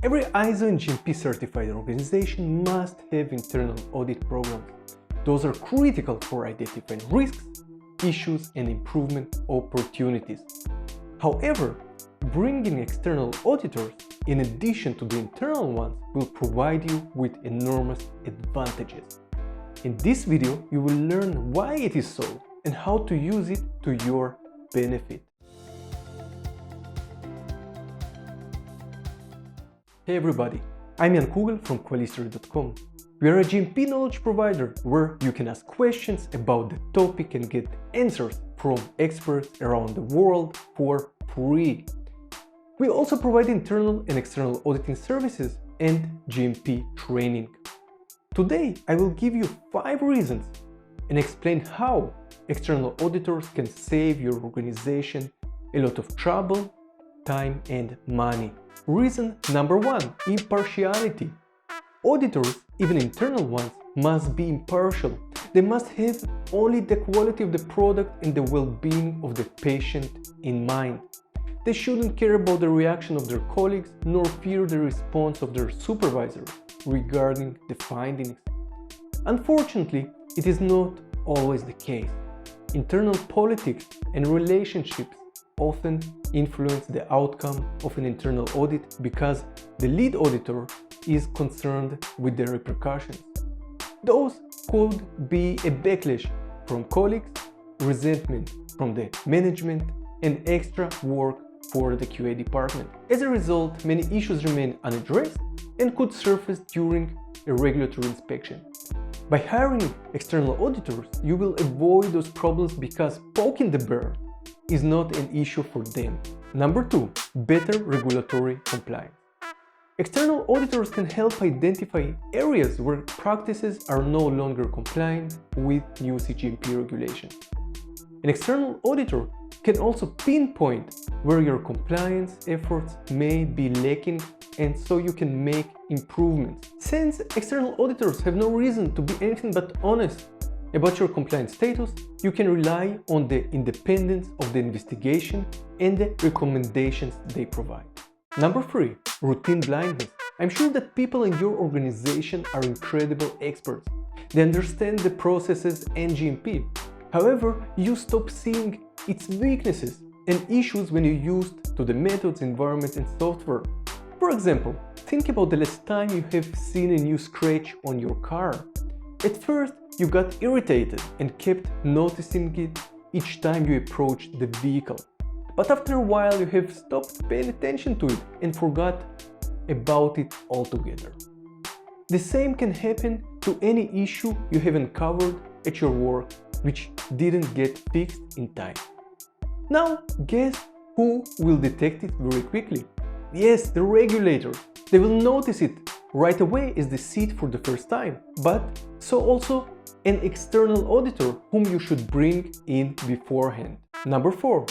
Every ISO and GMP certified organization must have internal audit programs. Those are critical for identifying risks, issues, and improvement opportunities. However, bringing external auditors in addition to the internal ones will provide you with enormous advantages. In this video, you will learn why it is so and how to use it to your benefit. Hey everybody, I'm Jan Kugel from Qualistory.com. We are a GMP knowledge provider where you can ask questions about the topic and get answers from experts around the world for free. We also provide internal and external auditing services and GMP training. Today, I will give you 5 reasons and explain how external auditors can save your organization a lot of trouble, time, and money. Reason number 1, impartiality. Auditors, even internal ones, must be impartial. They must have only the quality of the product and the well-being of the patient in mind. They shouldn't care about the reaction of their colleagues nor fear the response of their supervisor regarding the findings. Unfortunately, it is not always the case. Internal politics and relationships often influence the outcome of an internal audit because the lead auditor is concerned with the repercussions. Those could be a backlash from colleagues, resentment from the management, and extra work for the QA department. As a result, many issues remain unaddressed and could surface during a regulatory inspection. By hiring external auditors, you will avoid those problems because poking the bear is not an issue for them. Number 2, better regulatory compliance. External auditors can help identify areas where practices are no longer compliant with new CGMP regulations. An external auditor can also pinpoint where your compliance efforts may be lacking, and so you can make improvements. Since external auditors have no reason to be anything but honest about your compliance status, you can rely on the independence of the investigation and the recommendations they provide. Number 3, routine blindness. I'm sure that people in your organization are incredible experts. They understand the processes and GMP. However, you stop seeing its weaknesses and issues when you're used to the methods, environment, and software. For example, think about the last time you have seen a new scratch on your car. At first, you got irritated and kept noticing it each time you approached the vehicle. But after a while, you have stopped paying attention to it and forgot about it altogether. The same can happen to any issue you have uncovered at your work which didn't get fixed in time. Now, guess who will detect it very quickly? Yes, the regulator. They will notice it right away as they see it for the first time, but so also an external auditor whom you should bring in beforehand. Number 4,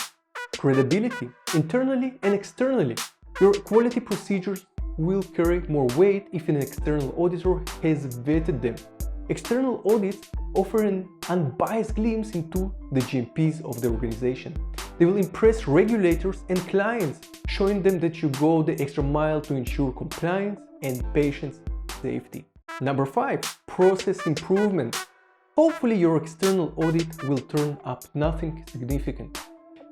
credibility, internally and externally. Your quality procedures will carry more weight if an external auditor has vetted them. External audits offer an unbiased glimpse into the GMPs of the organization. They will impress regulators and clients, showing them that you go the extra mile to ensure compliance and patient safety. Number 5, process improvement. Hopefully your external audit will turn up nothing significant.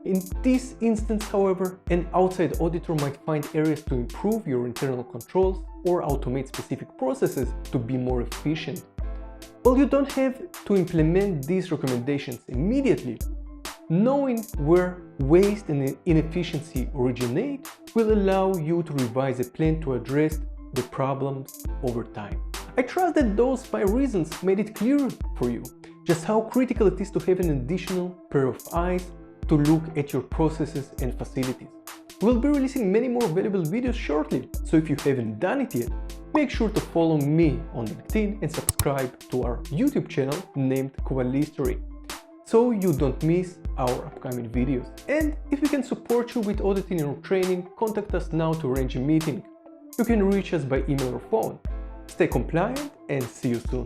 In this instance, however, an outside auditor might find areas to improve your internal controls or automate specific processes to be more efficient. While you don't have to implement these recommendations immediately, knowing where waste and inefficiency originate will allow you to revise a plan to address the problems over time. I trust that those 5 reasons made it clear for you just how critical it is to have an additional pair of eyes to look at your processes and facilities. We'll be releasing many more valuable videos shortly, so if you haven't done it yet, make sure to follow me on LinkedIn and subscribe to our YouTube channel named Qualistory, so you don't miss our upcoming videos. And if we can support you with auditing or training, contact us now to arrange a meeting. You can reach us by email or phone. Stay compliant and see you soon.